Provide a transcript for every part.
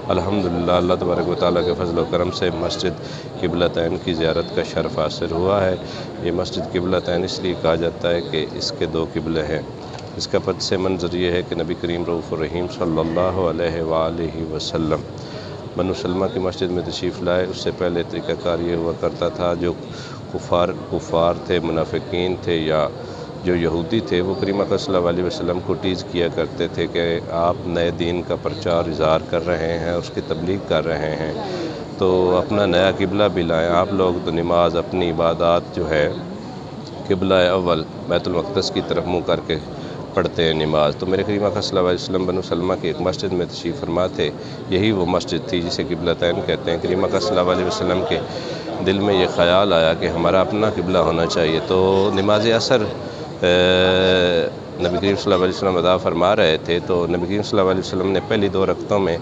الحمدللہ اللہ تبارک و تعالیٰ کے فضل و کرم سے مسجد قبلتین کی زیارت کا شرف حاصل ہوا ہے۔ یہ مسجد قبلتین اس لیے کہا جاتا ہے کہ اس کے دو قبلے ہیں۔ اس کا پس منظر یہ ہے کہ نبی کریم رؤوف الرحیم صلی اللہ علیہ وآلہ وسلم بنو سلمہ کی مسجد میں تشریف لائے۔ اس سے پہلے طریقہ کار یہ ہوا کرتا تھا، جو کفار تھے، منافقین تھے یا جو یہودی تھے، وہ کریم اکرم صلی اللہ علیہ وسلم کو ٹیز کیا کرتے تھے کہ آپ نئے دین کا پرچار اظہار کر رہے ہیں، اس کی تبلیغ کر رہے ہیں، تو اپنا نیا قبلہ بھی لائیں۔ آپ لوگ تو نماز، اپنی عبادات جو ہے قبلہ اول بیت المقدس کی طرف منہ کر کے پڑھتے ہیں نماز۔ تو میرے کریم اکرم صلی اللہ علیہ وسلم بنو سلمہ کی ایک مسجد میں تشریف فرما تھے، یہی وہ مسجد تھی جسے قبلتین کہتے ہیں۔ کریم اکرم صلی اللہ علیہ وسلم کے دل میں یہ خیال آیا کہ ہمارا اپنا قبلہ ہونا چاہیے، تو نماز عصر نبی کریم صلی اللہ علیہ وسلم ادا فرما رہے تھے، تو نبی کریم صلی اللہ علیہ وسلم نے پہلی 2 رکعتوں میں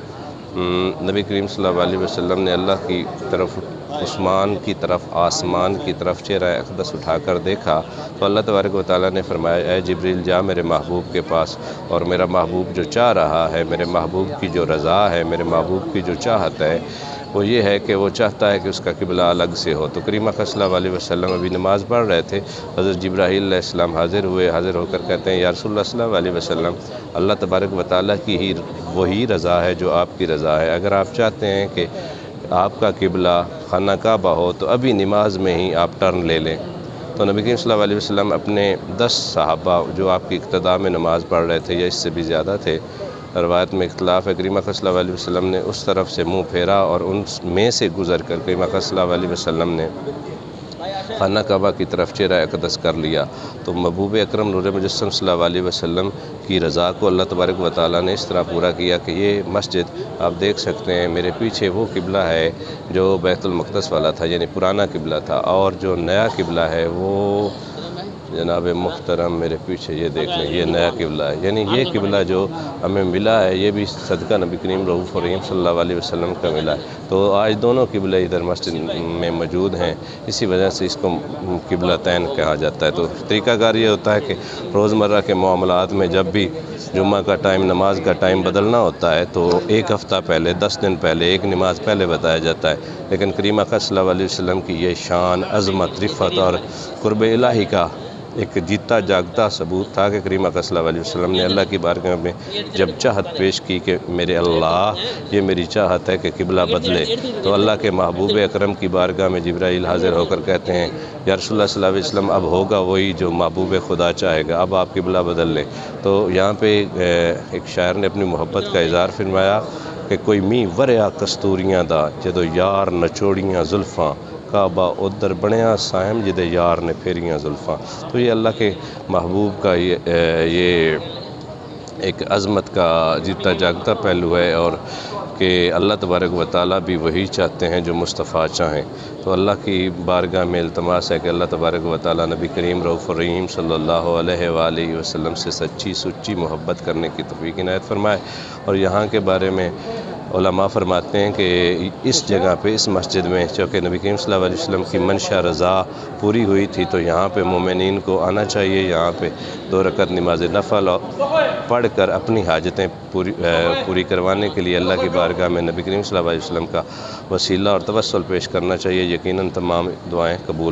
نبی کریم صلی اللہ علیہ وسلم نے اللہ کی طرف، عثمان کی طرف، آسمان کی طرف چہرہ اقدس اٹھا کر دیکھا، تو اللہ تبارک و تعالیٰ نے فرمایا اے جبریل جا میرے محبوب کے پاس، اور میرا محبوب جو چاہ رہا ہے، میرے محبوب کی جو رضا ہے، میرے محبوب کی جو چاہت ہے، وہ یہ ہے کہ وہ چاہتا ہے کہ اس کا قبلہ الگ سے ہو۔ تو کریم اکرم صلی اللہ علیہ وسلم ابھی نماز پڑھ رہے تھے، حضرت جبرائیل علیہ السلام حاضر ہوئے، حاضر ہو کر کہتے ہیں یا رسول اللہ صلی اللہ علیہ وسلم، اللہ تبارک و تعالیٰ کی ہی وہی رضا ہے جو آپ کی رضا ہے، اگر آپ چاہتے ہیں کہ آپ کا قبلہ خانہ کعبہ ہو تو ابھی نماز میں ہی آپ ٹرن لے لیں۔ تو نبی کریم صلی اللہ علیہ وسلم اپنے 10 صحابہ جو آپ کی اقتداء میں نماز پڑھ رہے تھے یا اس سے بھی زیادہ تھے، روایت میں اختلاف ہے، کریم اکرم صلی اللہ علیہ وسلم نے اس طرف سے منہ پھیرا اور ان میں سے گزر کر کریم اکرم صلی اللہ علیہ وسلم نے خانہ کعبہ کی طرف چہرہ اقدس کر لیا۔ تو محبوب اکرم نور مجسم صلی اللہ علیہ وسلم کی رضا کو اللہ تبارک و تعالیٰ نے اس طرح پورا کیا کہ یہ مسجد آپ دیکھ سکتے ہیں، میرے پیچھے وہ قبلہ ہے جو بیت المقدس والا تھا، یعنی پرانا قبلہ تھا، اور جو نیا قبلہ ہے وہ جناب محترم میرے پیچھے یہ دیکھ لیں، یہ نیا قبلہ ہے، یعنی یہ قبلہ جو ہمیں ملا ہے یہ بھی صدقہ نبی کریم رؤوف الرحیم صلی اللہ علیہ وسلم کا ملا ہے۔ تو آج دونوں قبلے ادھر مسجد میں موجود ہیں، اسی وجہ سے اس کو قبلتین کہا جاتا ہے۔ تو طریقہ کار یہ ہوتا ہے کہ روزمرہ کے معاملات میں جب بھی جمعہ کا ٹائم، نماز کا ٹائم بدلنا ہوتا ہے تو 1 ہفتہ پہلے، 10 دن پہلے ایک نماز پہلے بتایا جاتا ہے، لیکن کریم اکرم صلی اللہ علیہ وسلم کی یہ شان، عظمت، رفعت اور قرب الہی کا ایک جیتا جاگتا ثبوت تھا کہ کریم اکرم صلی اللہ علیہ وسلم نے اللہ کی بارگاہ میں جب چاہت پیش کی کہ میرے اللہ یہ میری چاہت ہے کہ قبلہ بدلے، تو اللہ کے محبوب اکرم کی بارگاہ میں جبرائیل حاضر ہو کر کہتے ہیں یا رسول اللہ صلی اللہ علیہ وسلم اب ہوگا وہی جو محبوب خدا چاہے گا، اب آپ قبلہ بدل لیں۔ تو یہاں پہ ایک شاعر نے اپنی محبت کا اظہار فرمایا کہ کوئی می وریا کستوریاں دا جدو یار نچوڑیاں زلفاں، کعبہ ادھر بنیا سائم جدے یار نے پھیریاں زلفاں۔ تو یہ اللہ کے محبوب کا یہ ایک عظمت کا جیتا جاگتا پہلو ہے، اور کہ اللہ تبارک و تعالیٰ بھی وہی چاہتے ہیں جو مصطفیٰ چاہیں۔ تو اللہ کی بارگاہ میں التماس ہے کہ اللہ تبارک و تعالیٰ نبی کریم رؤوف الرحیم صلی اللہ علیہ وآلہ وسلم سے سچی سچی محبت کرنے کی توفیق عنایت فرمائے۔ اور یہاں کے بارے میں علماء فرماتے ہیں کہ اس جگہ پہ، اس مسجد میں چونکہ نبی کریم صلی اللہ علیہ وسلم کی منشا رضا پوری ہوئی تھی، تو یہاں پہ مومنین کو آنا چاہیے، یہاں پہ 2 رکعت نماز نفل پڑھ کر اپنی حاجتیں پوری کروانے کے لیے اللہ کی بارگاہ میں نبی کریم صلی اللہ علیہ وسلم کا وسیلہ اور توسل پیش کرنا چاہیے۔ یقیناً تمام دعائیں قبول